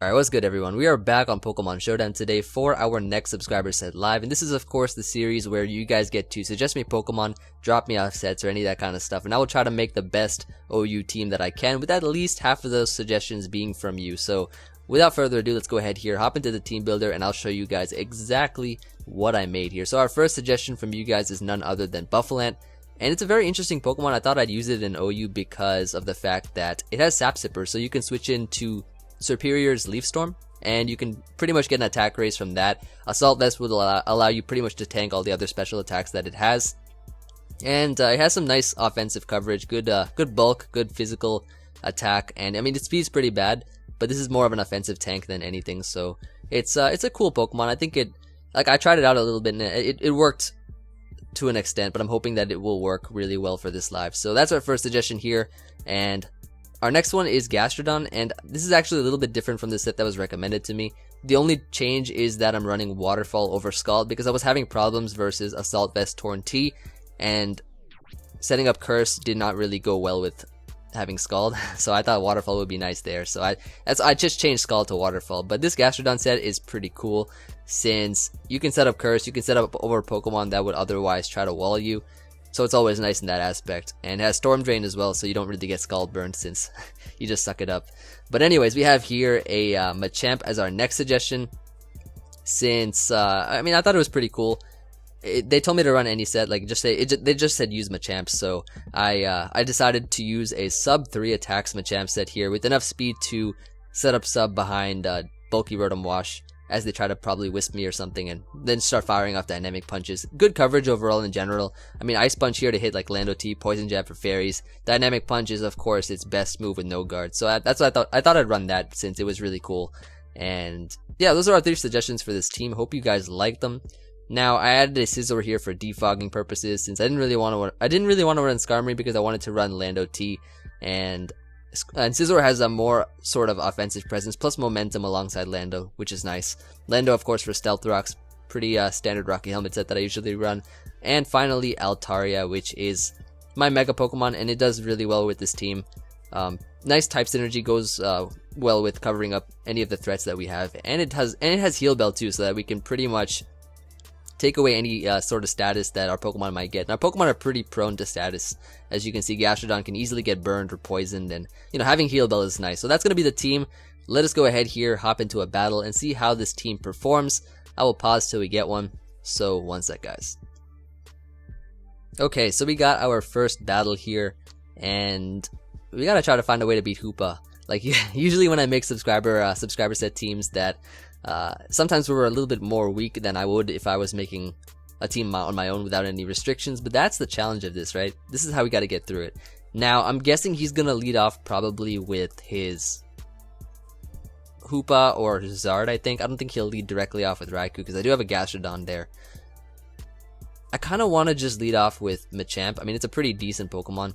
Alright, what's good everyone? We are back on Pokemon Showdown today for our next subscriber set live, and this is of course the series where you guys get to suggest me Pokemon, drop me off sets or any of that kind of stuff, and I will try to make the best OU team that I can with at least half of those suggestions being from you. So without further ado, let's go ahead here, hop into the team builder, and I'll show you guys exactly what I made here. So our first suggestion from you guys is none other than Baffle-ant, and it's a very interesting Pokemon. I thought I'd use it in OU because of the fact that it has Sap Sipper, so you can switch into Superior's Leaf Storm, and you can pretty much get an attack raise from that. Assault Vest would allow you pretty much to tank all the other special attacks that it has, and it has some nice offensive coverage, good bulk, good physical attack, and I mean its speed's pretty bad, but this is more of an offensive tank than anything. So it's a cool Pokemon. I think I tried it out a little bit and it worked to an extent, but I'm hoping that it will work really well for this live. So that's our first suggestion here, and our next one is Gastrodon, and this is actually a little bit different from the set that was recommended to me. The only change is that I'm running Waterfall over Scald because I was having problems versus Assault Vest Torn T, and setting up Curse did not really go well with having Scald, so I thought Waterfall would be nice there. So I just changed Scald to Waterfall, but this Gastrodon set is pretty cool since you can set up Curse, you can set up over Pokemon that would otherwise try to wall you. So it's always nice in that aspect, and it has Storm Drain as well, so you don't really get Scald burned since you just suck it up. But anyways, we have here a Machamp as our next suggestion, since I mean I thought it was pretty cool. They told me to run any set, like they just said use Machamp, so I decided to use a sub 3 attacks Machamp set here with enough speed to set up sub behind bulky Rotom Wash as they try to probably wisp me or something, and then start firing off dynamic punches. Good coverage overall in general. I mean, Ice Punch here to hit like Lando T, Poison Jab for fairies. Dynamic Punch is of course its best move with no guard. So that's what I thought I'd run that since it was really cool. And yeah, those are our 3 suggestions for this team. Hope you guys liked them. Now I added a Scizor here for defogging purposes since I didn't really want to run Skarmory because I wanted to run Lando T, and Scizor has a more sort of offensive presence plus momentum alongside Lando, which is nice. Lando of course for Stealth Rocks, pretty standard Rocky Helmet set that I usually run. And finally Altaria, which is my Mega Pokemon, and it does really well with this team. Nice type synergy, goes well with covering up any of the threats that we have, and it has Heal Bell too, so that we can pretty much take away any sort of status that our Pokemon might get. And our Pokemon are pretty prone to status. As you can see, Gastrodon can easily get burned or poisoned, and you know, having Heal Bell is nice. So that's going to be the team. Let us go ahead here, hop into a battle, and see how this team performs. I will pause till we get one. So one sec, guys. Okay, so we got our first battle here, and we gotta try to find a way to beat Hoopa. Like usually when I make subscriber set teams, that sometimes we're a little bit more weak than I would if I was making a team on my own without any restrictions, but that's the challenge of this, right? This is how we got to get through it. Now I'm guessing he's gonna lead off probably with his Hoopa or Zard. I don't think he'll lead directly off with Raikou because I do have a Gastrodon there. I kind of want to just lead off with Machamp. I mean, it's a pretty decent Pokemon,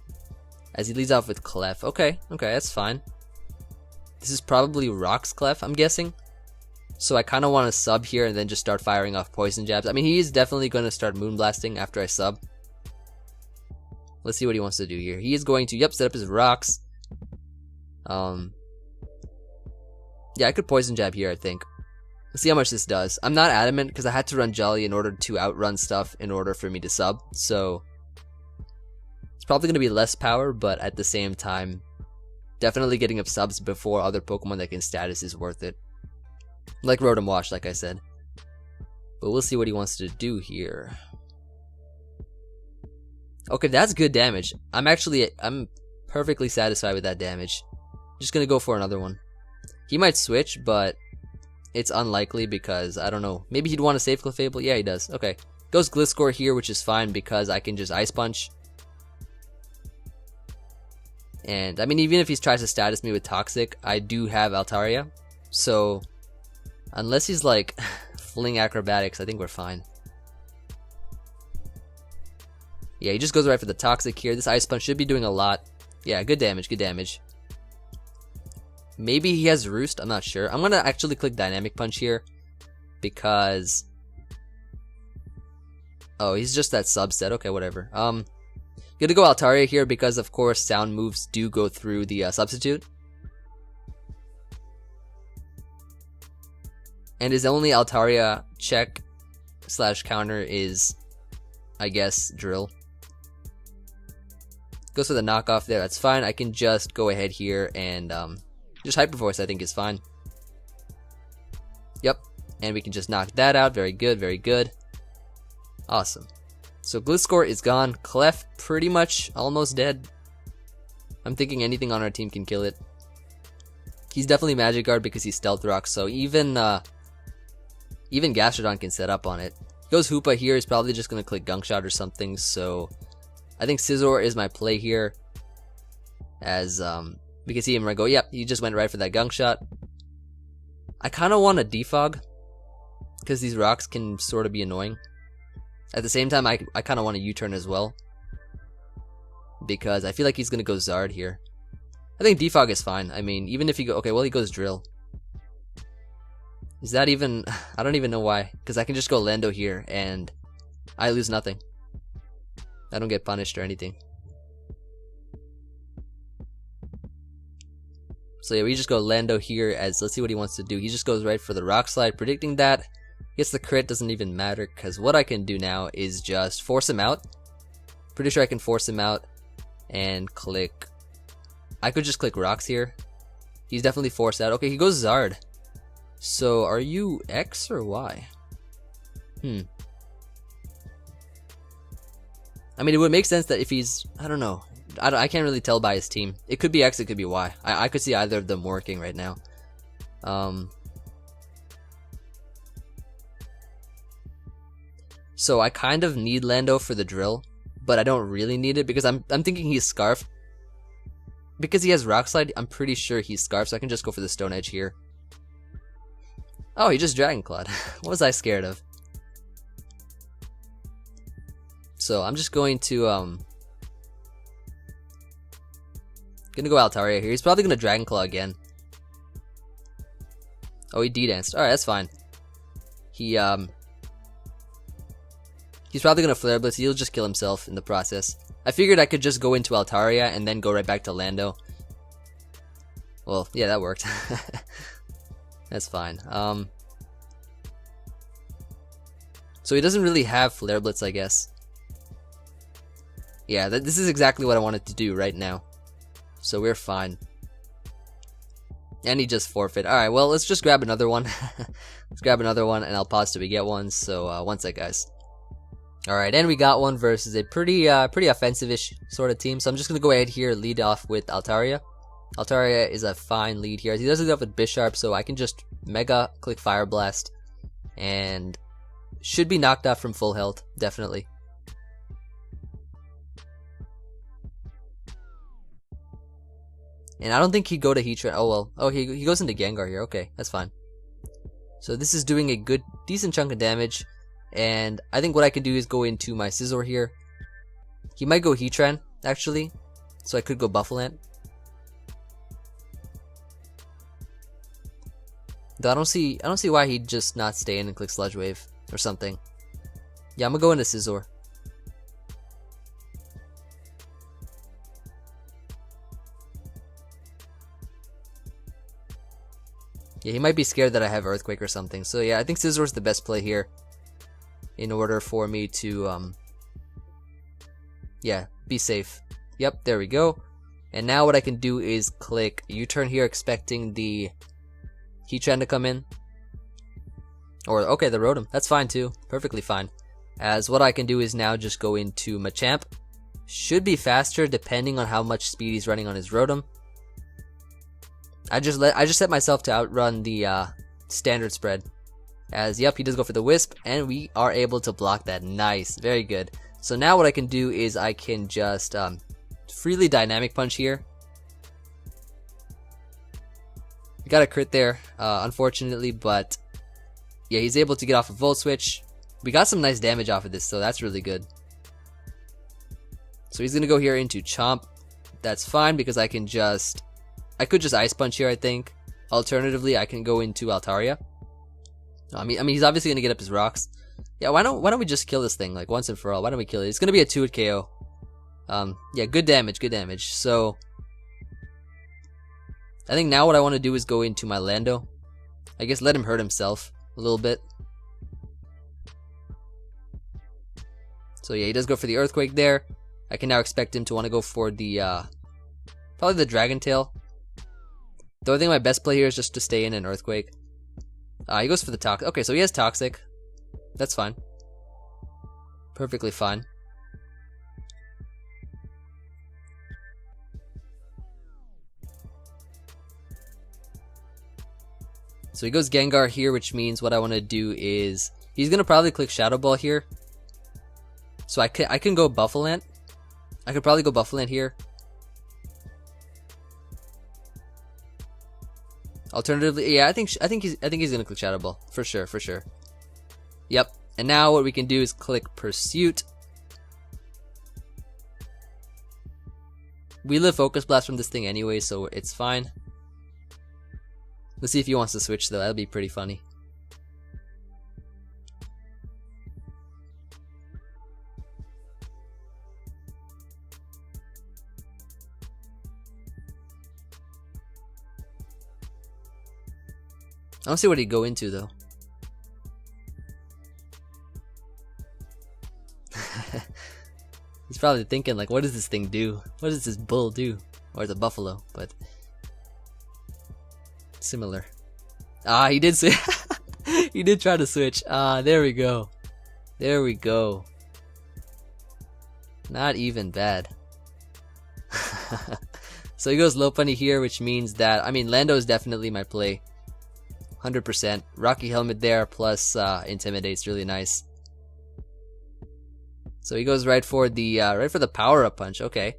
as he leads off with Clef. Okay, that's fine. This is probably Rock's Clef, I'm guessing. So I kind of want to sub here and then just start firing off Poison Jabs. I mean, he is definitely going to start Moonblasting after I sub. Let's see what he wants to do here. He is going to, set up his Rocks. Yeah, I could Poison Jab here, I think. Let's see how much this does. I'm not adamant because I had to run Jolly in order to outrun stuff in order for me to sub. So it's probably going to be less power, but at the same time, definitely getting up subs before other Pokemon that can status is worth it. Like Rotom Wash, like I said. But we'll see what he wants to do here. Okay, that's good damage. I'm perfectly satisfied with that damage. Just gonna go for another one. He might switch, but it's unlikely because, I don't know, maybe he'd want to save Clefable? Yeah, he does. Okay. Goes Gliscor here, which is fine because I can just Ice Punch. And, I mean, even if he tries to status me with Toxic, I do have Altaria. So unless he's like fling acrobatics, I think we're fine. Yeah, he just goes right for the Toxic here. This Ice Punch should be doing a lot. Yeah, good damage, good damage. Maybe he has Roost, I'm not sure. I'm gonna actually click Dynamic Punch here because oh, he's just that subset. Okay, whatever. Gonna go Altaria here because of course sound moves do go through the substitute. And his only Altaria check / counter is, I guess, Drill. Goes for the knockoff there, that's fine. I can just go ahead here and just Hyper Voice, I think is fine. Yep, and we can just knock that out. Very good, very good. Awesome. So Gliscor is gone. Clef pretty much almost dead. I'm thinking anything on our team can kill it. He's definitely Magic Guard because he's Stealth Rock, so even Gastrodon can set up on it. Goes Hoopa here, he's probably just going to click Gunk Shot or something, so I think Scizor is my play here. As we can see him right go, yep, he just went right for that Gunk Shot. I kind of want a Defog, because these rocks can sort of be annoying. At the same time, I kind of want a U-turn as well, because I feel like he's going to go Zard here. I think Defog is fine. I mean, even if he okay, well, he goes Drill. Is that even, I don't even know why, because I can just go Lando here, and I lose nothing. I don't get punished or anything. So yeah, we just go Lando here, as let's see what he wants to do. He just goes right for the Rock Slide, predicting that. Gets the crit, doesn't even matter, because what I can do now is just force him out. Pretty sure I can force him out and click. I could just click Rocks here. He's definitely forced out. Okay, he goes Zard. So are you X or Y? I mean, it would make sense that if he's, I don't know. I can't really tell by his team. It could be X, it could be Y. I could see either of them working right now. So I kind of need Lando for the Drill, but I don't really need it because I'm thinking he's Scarf. Because he has Rock Slide, I'm pretty sure he's Scarf, so I can just go for the Stone Edge here. Oh, he just Dragon Clawed. What was I scared of? So I'm just going to gonna go Altaria here. He's probably gonna Dragon Claw again. Oh, he D-danced. Alright, that's fine. He's probably gonna Flare Blitz. He'll just kill himself in the process. I figured I could just go into Altaria and then go right back to Lando. Well, yeah, that worked. That's fine. So he doesn't really have Flare Blitz, I guess. Yeah, this is exactly what I wanted to do right now. So we're fine. And he just forfeit. Alright, well, let's just grab another one. Let's grab another one, and I'll pause till we get one. So, one sec, guys. Alright, and we got one versus a pretty offensive-ish sort of team. So I'm just going to go ahead here, lead off with Altaria. Altaria is a fine lead here. He does lead off with Bisharp, so I can just Mega, click Fire Blast, and should be knocked out from full health, definitely. And I don't think he'd go to Heatran. Oh well. Oh, he goes into Gengar here. Okay, that's fine. So this is doing a decent chunk of damage. And I think what I can do is go into my Scizor here. He might go Heatran, actually. So I could go Baffle-ant. Though I don't see why he'd just not stay in and click Sludge Wave or something. Yeah, I'm gonna go into Scizor. Yeah, he might be scared that I have Earthquake or something. So yeah, I think Scizor's the best play here. In order for me to, yeah, be safe. Yep, there we go. And now what I can do is click U-turn here, expecting the Heatran to come in. Or, okay, the Rotom. That's fine too. Perfectly fine. As what I can do is now just go into Machamp. Should be faster depending on how much speed he's running on his Rotom. I just set myself to outrun the standard spread. As, yep, he does go for the Wisp, and we are able to block that. Nice, very good. So now what I can do is I can just freely Dynamic Punch here. We got a crit there, unfortunately, but yeah, he's able to get off a Volt Switch. We got some nice damage off of this, so that's really good. So he's going to go here into Chomp. That's fine because I could just Ice Punch here, I think. Alternatively, I can go into Altaria. I mean, he's obviously gonna get up his rocks. Yeah, why don't we just kill this thing like once and for all? Why don't we kill it? It's gonna be a 2-hit KO. Yeah, good damage, good damage. So I think now what I want to do is go into my Lando. I guess let him hurt himself. a little bit. So yeah, he does go for the Earthquake there. I can now expect him to want to go for the, probably the Dragon Tail. The only thing my best play here is just to stay in an Earthquake. He goes for the Toxic. Okay, so he has Toxic. That's fine. Perfectly fine. So he goes Gengar here, which means what I want to do is he's gonna probably click Shadow Ball here. So I can go Baffle-ant. I could probably go Baffle-ant here. Alternatively, yeah, I think he's gonna click Shadow Ball for sure, for sure. Yep. And now what we can do is click Pursuit. We live Focus Blast from this thing anyway, so it's fine. Let's see if he wants to switch though. That'll be pretty funny. I don't see what he'd go into though. He's probably thinking like, what does this thing do? What does this bull do? Or the buffalo, but similar. He did say he did try to switch. There we go. There we go. Not even bad. So he goes Lopunny here, which means that, I mean, Lando is definitely my play. 100%. Rocky Helmet there, plus Intimidate's really nice. So he goes right for the power-up punch. Okay.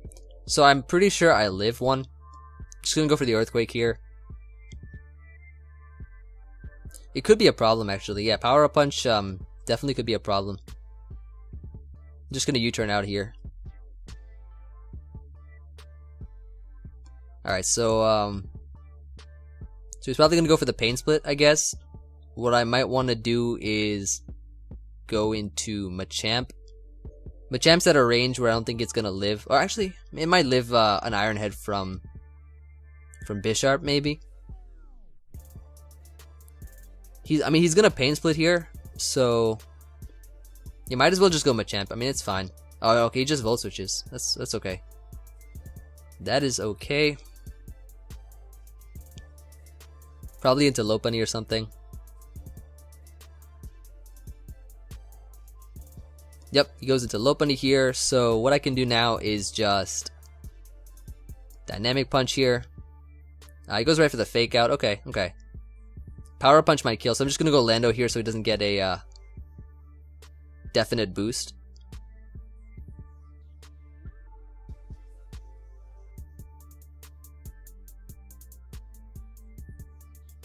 So I'm pretty sure I live one. Just gonna go for the Earthquake here. It could be a problem actually. Yeah, power-up punch definitely could be a problem. I'm just gonna U-turn out here. Alright, so he's probably gonna go for the Pain Split, I guess. What I might want to do is go into Machamp. Machamp's at a range where I don't think it's gonna live. Or actually, it might live an Iron Head from Bisharp, maybe. He's gonna Pain Split here, so you might as well just go Machamp. I mean, it's fine. Oh, okay, he just Volt Switches. That's okay. That is okay. Probably into Lopunny or something. Yep, he goes into Lopunny here. So what I can do now is just Dynamic Punch here. He goes right for the Fake Out. Okay, okay. Power Punch might kill, so I'm just gonna go Lando here so he doesn't get a definite boost.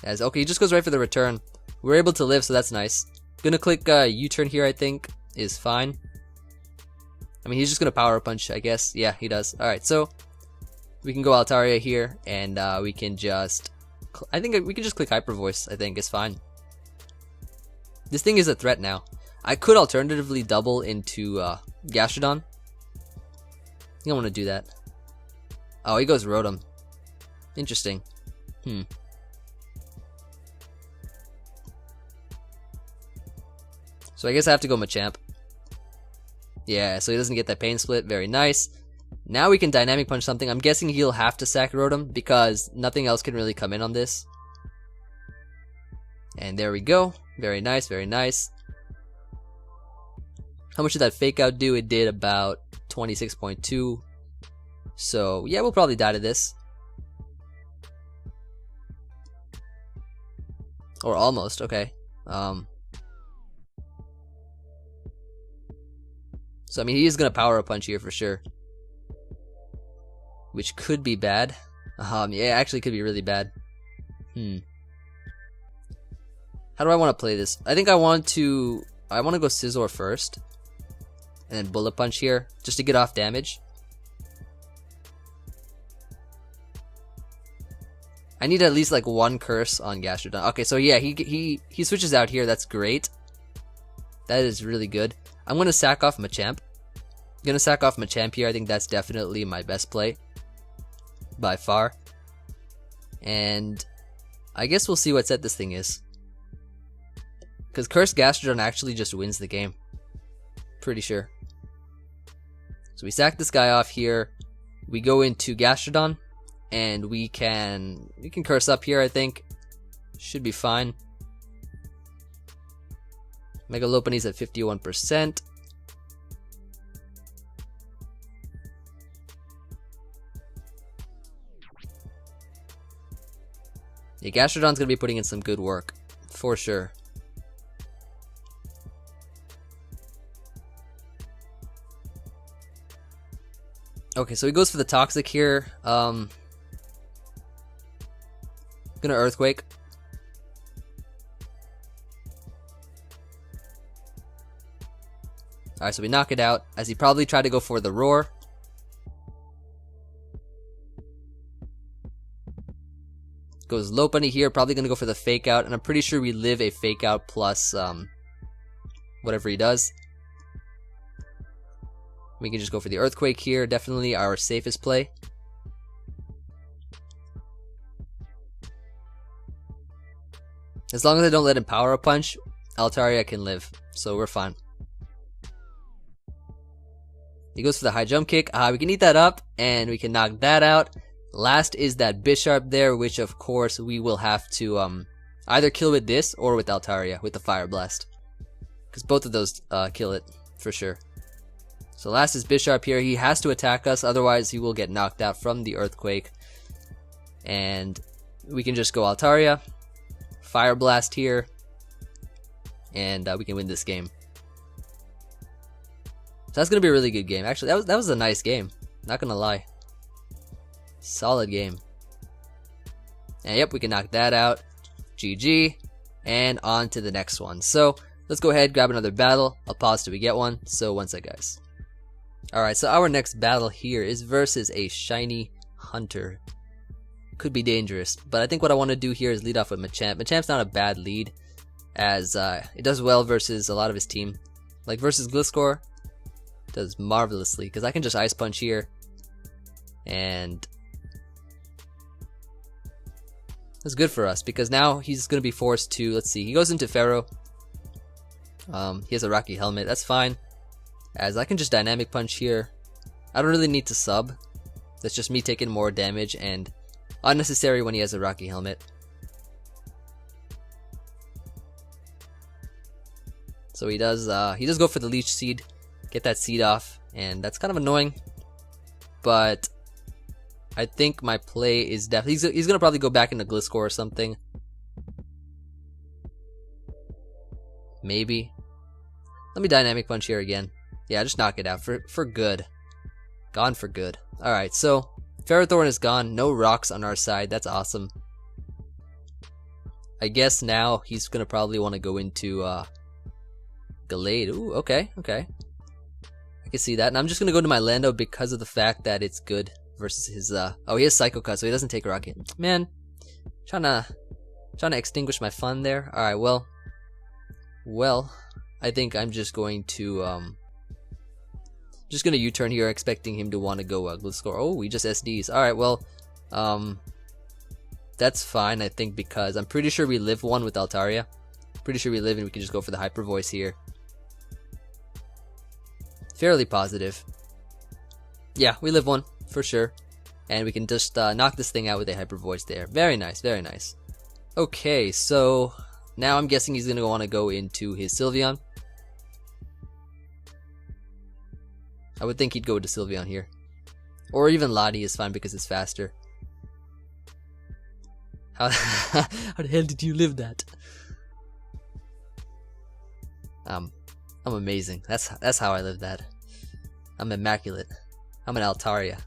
Okay, he just goes right for the return. We're able to live, so that's nice. Gonna click U-turn here, I think, is fine. I mean, he's just gonna Power Punch, I guess. Yeah, he does. Alright, so we can go Altaria here, and we can just... I think we can just click Hyper Voice, I think, is fine. This thing is a threat now. I could alternatively double into Gastrodon. I think I want to do that. Oh, he goes Rotom. Interesting. So I guess I have to go Machamp. Yeah, so he doesn't get that Pain Split. Very nice. Now we can Dynamic Punch something. I'm guessing he'll have to sack Rotom because nothing else can really come in on this. And there we go. Very nice, very nice. How much did that Fake Out do? It did about 26.2. So yeah, we'll probably die to this. Or almost, okay. So I mean, he is gonna Power Up Punch here for sure, which could be bad. Yeah, actually could be really bad. How do I want to play this? I think I want to go Scizor first, and then Bullet Punch here, just to get off damage. I need at least like one curse on Gastrodon. Okay, so yeah, he switches out here. That's great. That is really good. I'm gonna sack off Machamp. I'm gonna sack off Machamp here. I think that's definitely my best play by far. And I guess we'll see what set this thing is. Because Cursed Gastrodon actually just wins the game. Pretty sure. So we sack this guy off here. We go into Gastrodon. And we can curse up here, I think. Should be fine. Mega Lopunny's at 51%. Yeah, Gastrodon's gonna be putting in some good work. For sure. Okay, so he goes for the Toxic here. Gonna Earthquake. Alright, so we knock it out, as he probably tried to go for the Roar. Goes Lopunny here, probably gonna go for the Fake Out, and I'm pretty sure we live a Fake Out plus whatever he does. We can just go for the Earthquake here, definitely our safest play. As long as I don't let him Power Up Punch, Altaria can live, so we're fine. He goes for the High Jump Kick. We can eat that up, and we can knock that out. Last is that Bisharp there, which of course we will have to either kill with this or with Altaria, with the Fire Blast. Because both of those kill it, for sure. So last is Bisharp here. He has to attack us, otherwise he will get knocked out from the Earthquake. And we can just go Altaria, Fire Blast here, and we can win this game. So that's gonna be a really good game. Actually, that was a nice game. Not gonna lie. Solid game. And yep, we can knock that out. GG. And on to the next one. So let's go ahead, grab another battle. I'll pause till we get one. So one sec, guys. Alright, so our next battle here is versus a shiny Hunter. Could be dangerous, but I think what I want to do here is lead off with Machamp. Machamp's not a bad lead, as it does well versus a lot of his team. Like versus Gliscor, does marvelously, because I can just Ice Punch here, and that's good for us, because now he's going to be forced to, let's see, he goes into Pharaoh. He has a Rocky Helmet, that's fine, as I can just Dynamic Punch here. I don't really need to sub, that's just me taking more damage, and unnecessary when he has a Rocky Helmet. So he does go for the Leech Seed, get that seed off, and that's kind of annoying, but I think my play is definitely, he's gonna probably go back into Gliscor or something. Maybe. Let me Dynamic Punch here again. Yeah, just knock it out for good. Gone for good. Alright, so Ferrothorn is gone, no rocks on our side, that's awesome. I guess now he's gonna probably want to go into Gallade. Ooh, okay. I can see that, and I'm just gonna go to my Lando because of the fact that it's good versus his oh, he has Psycho Cut, so he doesn't take Rocket. Man, trying to extinguish my fun there. Alright, well, I think I'm just going to U-turn here, expecting him to want to go Gliscor. Oh, we just SDs. Alright, well, that's fine, I think, because I'm pretty sure we live one with Altaria. Pretty sure we live, and we can just go for the Hyper Voice here. Fairly positive. Yeah, we live one, for sure. And we can just knock this thing out with a Hyper Voice there. Very nice, very nice. Okay, so now I'm guessing he's going to want to go into his Sylveon. I would think he'd go to Sylveon here. Or even Lottie is fine because it's faster. How the hell did you live that? I'm amazing. That's how I live that. I'm immaculate. I'm an Altaria.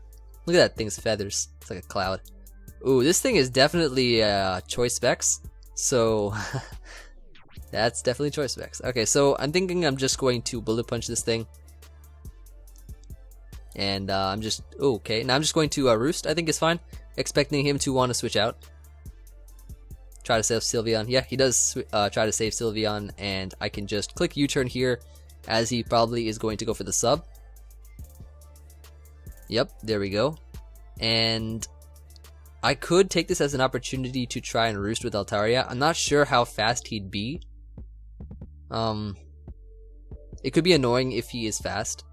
Look at that thing's feathers. It's like a cloud. Ooh, this thing is definitely Choice Specs. So that's definitely Choice Specs. Okay, so I'm thinking I'm just going to Bullet Punch this thing. And I'm just okay. Now I'm just going to Roost. I think it's fine. Expecting him to want to switch out. Try to save Sylveon. Yeah, he does try to save Sylveon, and I can just click U-turn here, as he probably is going to go for the sub. Yep, there we go. And I could take this as an opportunity to try and Roost with Altaria. I'm not sure how fast he'd be, It could be annoying if he is fast.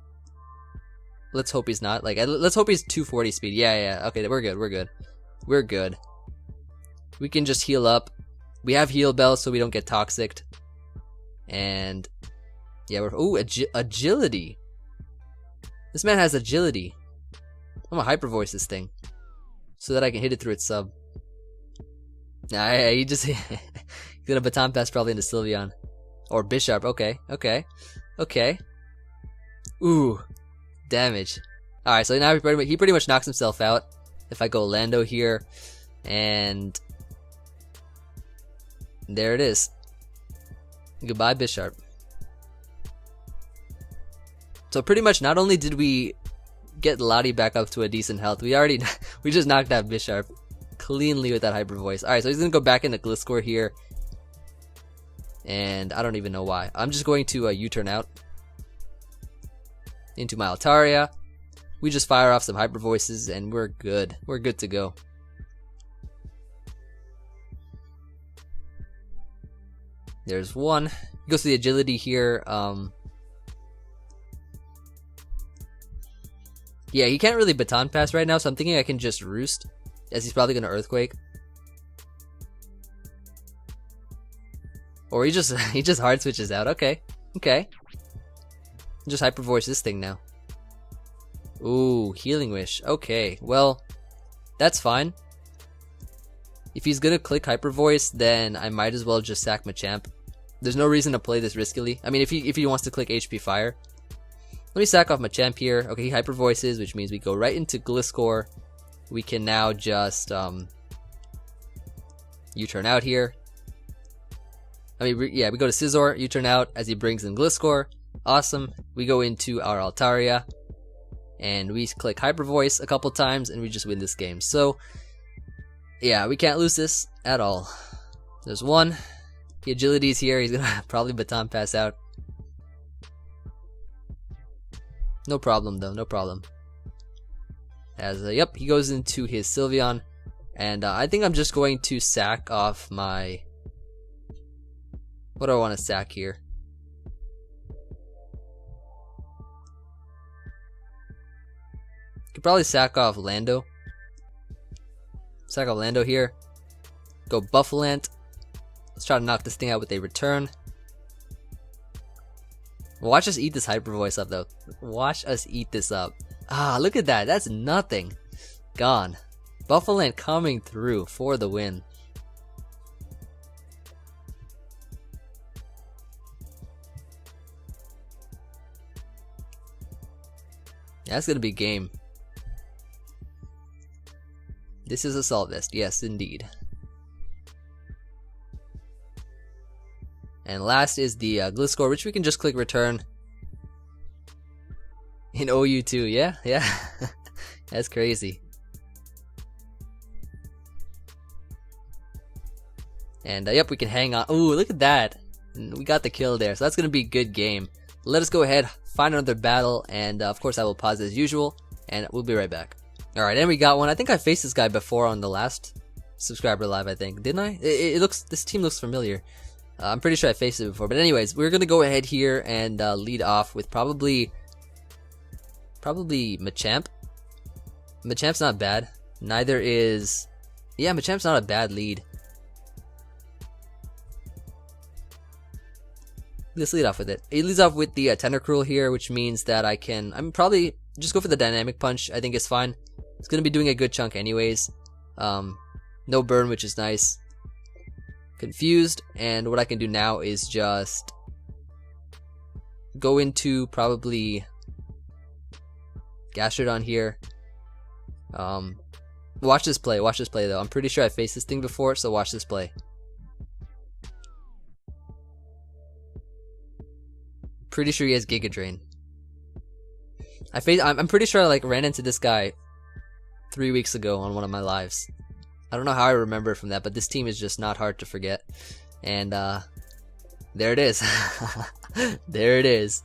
Let's hope he's not. Like, let's hope he's 240 speed. Yeah. Okay, we're good. We're good. We can just heal up. We have heal bells so we don't get toxicked. And yeah, agility. This man has agility. I'm gonna hyper voice this thing so that I can hit it through its sub. Nah, he just he's gonna baton pass probably into Sylveon or Bisharp. Okay. Ooh, damage. All right, so now he pretty much knocks himself out. If I go Lando here, and there it is. Goodbye, Bisharp. So pretty much, not only did we get Lottie back up to a decent health, we just knocked out Bisharp cleanly with that hyper voice. All right, so he's gonna go back into Gliscor here, and I don't even know why. I'm just going to U-turn out into my Altaria. We just fire off some hyper voices, and we're good. We're good to go. There's one. He goes to the agility here. Yeah, he can't really baton pass right now, so I'm thinking I can just roost, as he's probably gonna earthquake. Or he just hard switches out. Okay. Just hyper voice this thing now. Ooh, healing wish. Okay, well, that's fine. If he's gonna click hyper voice, then I might as well just sack Machamp. There's no reason to play this riskily. I mean, if he wants to click HP fire. Let me sack off Machamp here. Okay, he hyper voices, which means we go right into Gliscor. We can now just U-turn out here. I mean, yeah, we go to Scizor, U-turn out as he brings in Gliscor. Awesome. We go into our Altaria, and we click hyper voice a couple times, and we just win this game. So yeah, we can't lose this at all. There's one. The agility's here. He's gonna probably baton pass out. No problem though, no problem. As yep, he goes into his Sylveon, and I think I'm just going to sack off my. What do I want to sack here? Could probably sack off Lando. Sack off Lando here. Go Baffle-ant. Let's try to knock this thing out with a return. Watch us eat this hyper voice up though. Watch us eat this up. Ah, look at that. That's nothing. Gone. Baffle-ant coming through for the win. Yeah, that's gonna be game. This is Assault Vest. Yes, indeed. And last is the Gliscor, which we can just click return. In OU2, yeah. That's crazy. And yep, we can hang on. Ooh, look at that. We got the kill there, so that's going to be a good game. Let us go ahead, find another battle, and of course I will pause as usual, and we'll be right back. Alright, and we got one. I think I faced this guy before on the last subscriber live, I think. Didn't I? This team looks familiar. I'm pretty sure I faced it before. But anyways, we're going to go ahead here and lead off with probably Machamp. Machamp's not bad. Neither is... Yeah, Machamp's not a bad lead. Let's lead off with it. It leads off with the Tentacruel here, which means that I'm probably just go for the Dynamic Punch. I think it's fine. It's going to be doing a good chunk anyways. No burn, which is nice. Confused, and what I can do now is just go into probably Gastrodon here. Watch this play though. I'm pretty sure I faced this thing before, so watch this play. Pretty sure he has Giga Drain. I'm pretty sure I like ran into this guy 3 weeks ago on one of my lives. I don't know how I remember it from that, but this team is just not hard to forget. And there it is. There it is.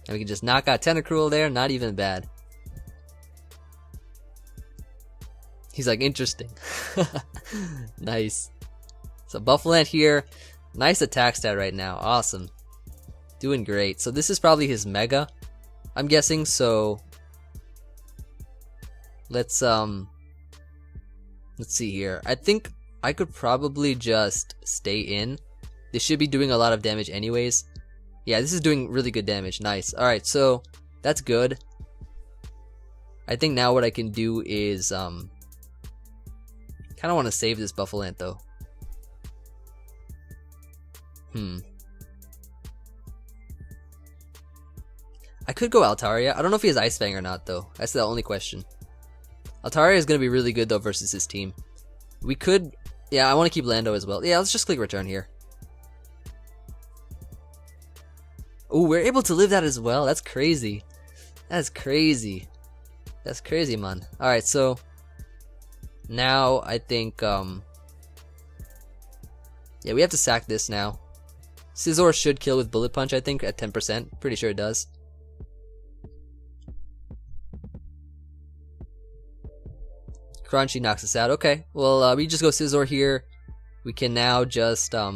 And we can just knock out Tentacruel there, not even bad. He's like, interesting. Nice. So Baffle-ant here. Nice attack stat right now. Awesome. Doing great. So this is probably his mega, I'm guessing. So let's see here. I think I could probably just stay in. This should be doing a lot of damage anyways. Yeah, this is doing really good damage. Nice. Alright, so that's good. I think now what I can do is kind of want to save this Baffle-ant though. I could go Altaria. I don't know if he has Ice Fang or not though. That's the only question. Altaria is going to be really good though versus his team. We could... Yeah, I want to keep Lando as well. Yeah, let's just click return here. Oh, we're able to live that as well. That's crazy. That's crazy. That's crazy, man. Alright, so now I think yeah, we have to sack this now. Scizor should kill with Bullet Punch, I think, at 10%. Pretty sure it does. Crunchy knocks us out. Okay, well, we just go Scizor here. We can now just I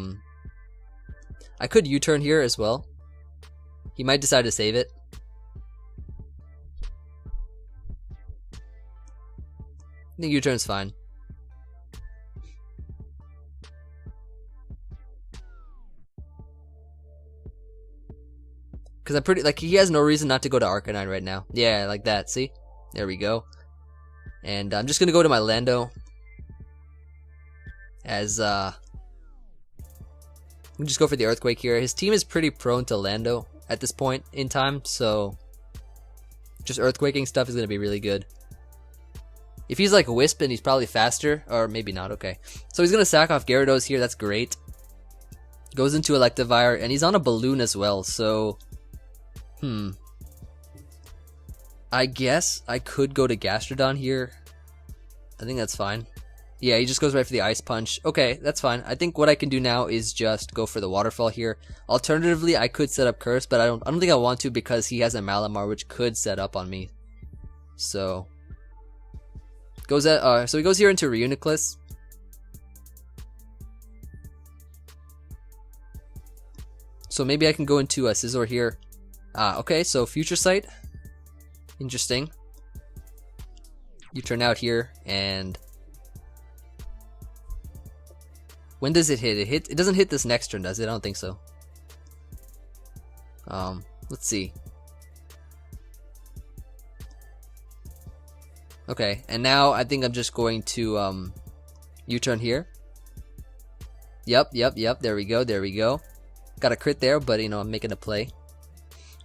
could U-turn here as well. He might decide to save it. I think U-turn's fine. Because I'm pretty, like, he has no reason not to go to Arcanine right now. Yeah, like that, see? There we go. And I'm just going to go to my Lando. As, we just go for the Earthquake here. His team is pretty prone to Lando at this point in time, so just Earthquaking stuff is going to be really good. If he's like Wisp, and he's probably faster, or maybe not, okay. So he's going to sack off Gyarados here, that's great. Goes into Electivire, and he's on a Balloon as well, so... I guess I could go to Gastrodon here. I think that's fine. Yeah, he just goes right for the Ice Punch. Okay, that's fine. I think what I can do now is just go for the Waterfall here. Alternatively, I could set up Curse, but I don't think I want to because he has a Malamar, which could set up on me. So goes at so he goes here into Reuniclus. So maybe I can go into Scizor here. Okay, so Future Sight. Interesting. You turn out here, and when does it hit? It doesn't hit this next turn, does it? I don't think so. Let's see. Okay, and now I think I'm just going to U-turn here. Yep, there we go. Got a crit there, but you know, I'm making a play.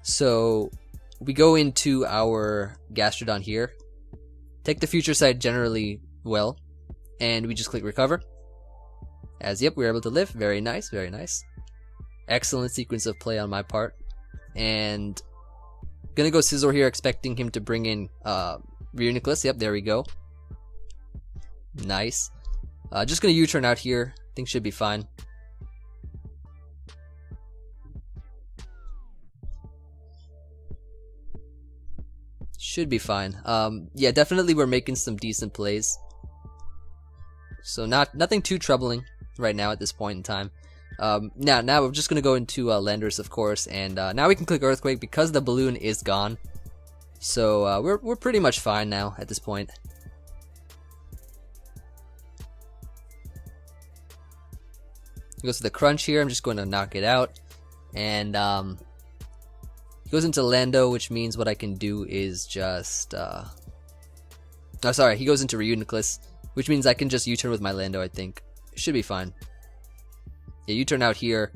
So we go into our Gastrodon here. Take the Future Sight generally well, and we just click recover. As yep, we were able to live. Very nice, very nice. Excellent sequence of play on my part. And gonna go Scizor here, expecting him to bring in Reuniclus. Yep, there we go. Nice. Just gonna U-turn out here. I think should be fine. Should be fine. Yeah, definitely we're making some decent plays. So nothing too troubling right now at this point in time. Now we're just gonna go into Landorus, of course, and now we can click Earthquake because the balloon is gone. So we're pretty much fine now at this point. Goes to the Crunch here. I'm just going to knock it out, and he goes into Lando, which means what I can do is just oh, sorry, he goes into Reuniclus, which means I can just U-turn with my Lando. I think should be fine. Yeah, U-turn out here.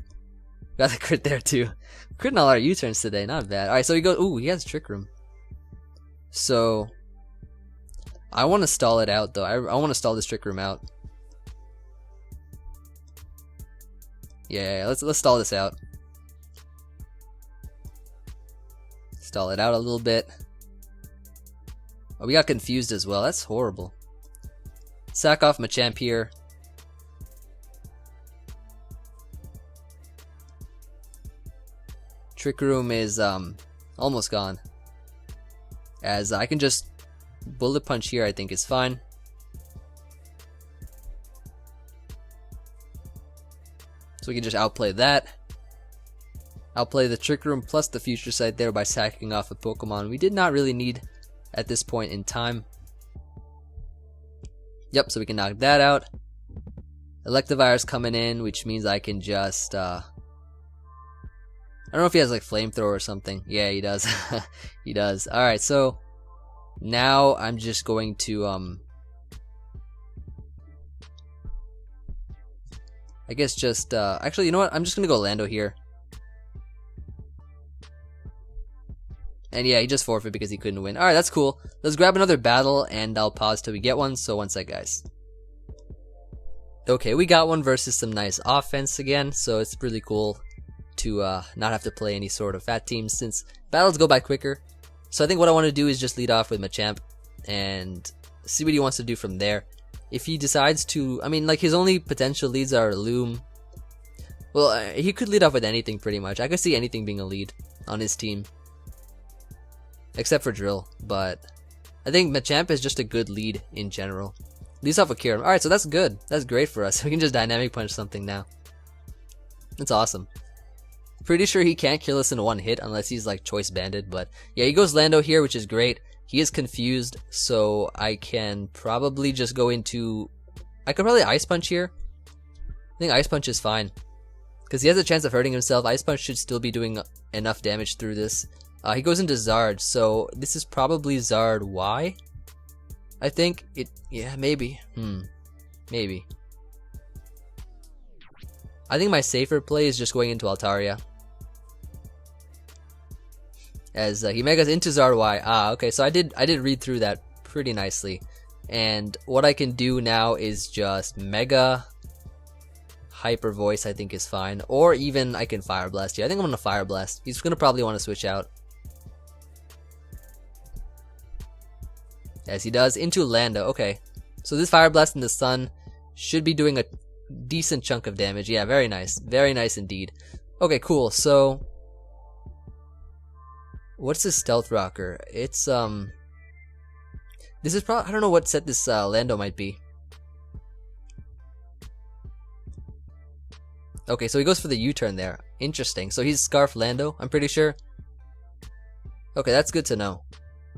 Got the crit there too. Critting all our U-turns today, not bad. Alright, so he goes, ooh, he has Trick Room. So I want to stall it out though. I want to stall this Trick Room out. Yeah, let's stall this out. Stall it out a little bit. Oh, we got confused as well. That's horrible. Sack off Machamp here. Trick Room is almost gone. As I can just Bullet Punch here, I think is fine. So we can just outplay that. Outplay the Trick Room plus the Future Sight there by sacking off a Pokemon we did not really need at this point in time. Yep, so we can knock that out. Electivire's coming in, which means I can just, I don't know if he has like Flamethrower or something. Yeah, he does. He does. Alright, so now I'm just going to, I guess just, actually, you know what? I'm just gonna go Lando here. And yeah, he just forfeit because he couldn't win. Alright, that's cool. Let's grab another battle, and I'll pause till we get one, so one sec, guys. Okay, we got one versus some nice offense again, so it's really cool to not have to play any sort of fat teams since battles go by quicker. So I think what I want to do is just lead off with Machamp and see what he wants to do from there. If he decides to, I mean, like, his only potential leads are Loom. Well, he could lead off with anything pretty much. I could see anything being a lead on his team. Except for Drill, but I think Machamp is just a good lead in general. Leads off with Kyurem. Alright, so that's good. That's great for us. We can just Dynamic Punch something now. That's awesome. Pretty sure he can't kill us in one hit unless he's like Choice Banded, but yeah, he goes Lando here, which is great. He is confused, so I can probably just go into... I could probably Ice Punch here. I think Ice Punch is fine. Because he has a chance of hurting himself. Ice Punch should still be doing enough damage through this. He goes into Zard, so this is probably Zard Y. I think it, yeah, maybe. Maybe. I think my safer play is just going into Altaria. As he Megas into Zard Y. Ah, okay, so I did read through that pretty nicely. And what I can do now is just Mega Hyper Voice, I think is fine. Or even I can Fire Blast. Yeah, I think I'm gonna Fire Blast. He's gonna probably want to switch out. As he does, into Lando. Okay, so this Fire Blast in the Sun should be doing a decent chunk of damage. Yeah, very nice indeed. Okay, cool. So what's this Stealth Rocker? It's this is probably, I don't know what set this Lando might be. Okay, so he goes for the U-turn there. Interesting. So he's Scarf Lando, I'm pretty sure. Okay, that's good to know.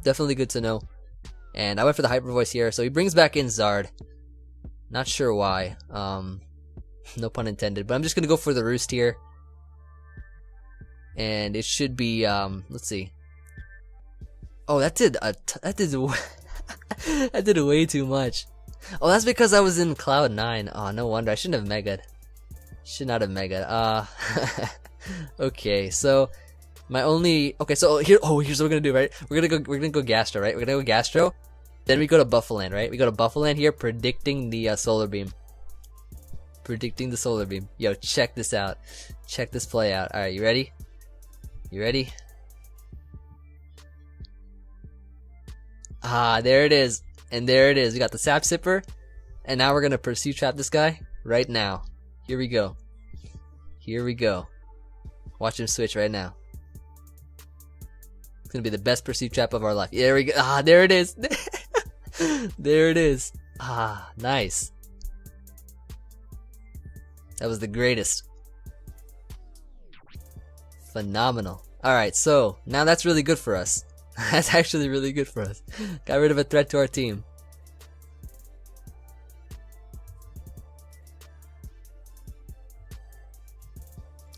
Definitely good to know. And I went for the Hyper Voice here, so he brings back in Zard. Not sure why. No pun intended. But I'm just gonna go for the Roost here. And it should be, let's see. Oh, that did that did way too much. Oh, that's because I was in Cloud 9. Oh, no wonder. I shouldn't have Mega'd. Should not have Mega'd. Okay, so my only, okay, so here's what we're gonna do, right? We're gonna go Gastro, right? We're gonna go Gastro. Then we go to Baffle-ant, right? We go to Baffle-ant here, predicting the Solar Beam. Predicting the Solar Beam. Yo, check this out. Check this play out. Alright, you ready? You ready? Ah, there it is. And there it is. We got the Sap Sipper. And now we're gonna Pursuit Trap this guy right now. Here we go. Here we go. Watch him switch right now. It's gonna be the best Pursuit Trap of our life. There we go. Ah, there it is. There it is. Ah, nice. That was the greatest. Phenomenal. Alright, so now that's really good for us. That's actually really good for us. Got rid of a threat to our team.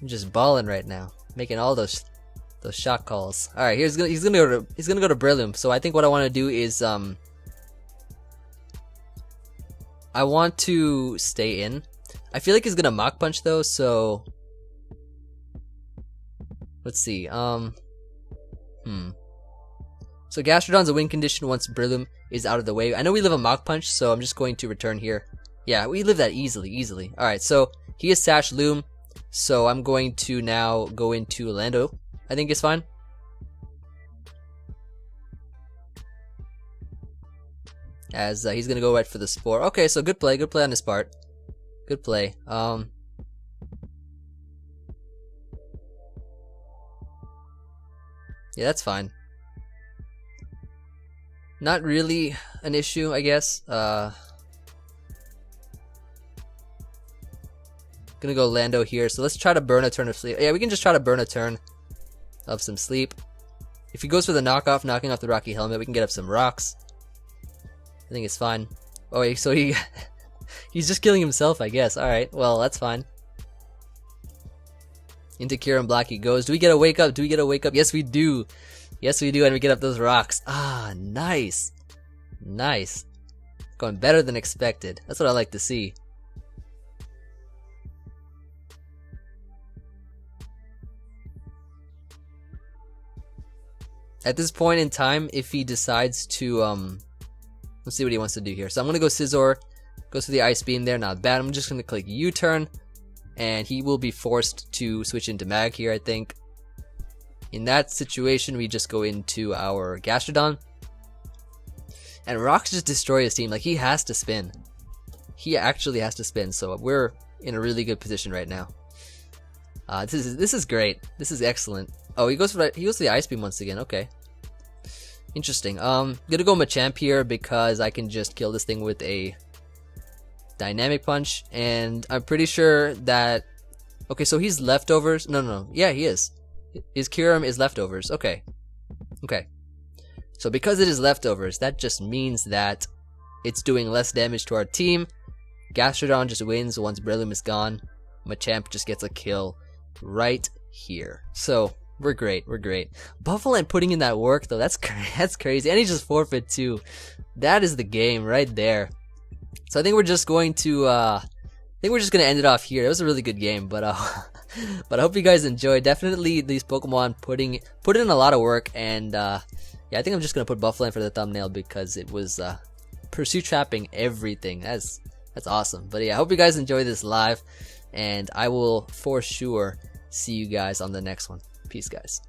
I'm just balling right now, making all those shot calls. All right, he's gonna go to Brillium. So I think what I want to do is I want to stay in. I feel like he's gonna Mach Punch though, so let's see. So Gastrodon's a win condition once Brillium is out of the way. I know we live a Mach Punch, so I'm just going to return here. Yeah, we live that easily. All right, so he is Sash Loom. So I'm going to now go into Lando. I think it's fine. As he's gonna go right for the Spore. Okay, so good play on his part. Good play. Yeah, that's fine. Not really an issue, I guess. Gonna go Lando here. So let's try to burn a turn of sleep. Yeah, we can just try to burn a turn of some sleep. If he goes for the knockoff, knocking off the Rocky Helmet, we can get up some rocks. I think it's fine. Oh wait, so he's just killing himself, I guess. Alright, well, that's fine. Into Kieran Black he goes. Do we get a wake up? Do we get a wake up? Yes, we do. Yes, we do, and we get up those rocks. Ah, nice. Nice. Going better than expected. That's what I like to see. At this point in time, if he decides to, let's see what he wants to do here. So I'm gonna go Scizor, goes for the Ice Beam there, not bad. I'm just gonna click U-turn, and he will be forced to switch into Mag here, I think. In that situation, we just go into our Gastrodon. And Rocks just destroy his team. Like, he has to spin. He actually has to spin, so we're in a really good position right now. This is great. This is excellent. Oh, he goes for the Ice Beam once again. Okay. Interesting. Gonna go Machamp here because I can just kill this thing with a Dynamic Punch, and I'm pretty sure that... Okay, so he's leftovers. No. Yeah, he is. His Kyurem is leftovers. Okay. Okay. So because it is leftovers, that just means that it's doing less damage to our team. Gastrodon just wins once Breloom is gone. Machamp just gets a kill right here. So we're great. We're great. Baffle-ant putting in that work though. That's crazy. And he just forfeit too. That is the game right there. So I think we're just going to end it off here. It was a really good game, but but I hope you guys enjoyed. Definitely these Pokemon put in a lot of work, and yeah, I think I'm just gonna put Baffle-ant for the thumbnail because it was pursuit trapping everything. That's awesome. But yeah, I hope you guys enjoy this live, and I will for sure see you guys on the next one. Peace, guys.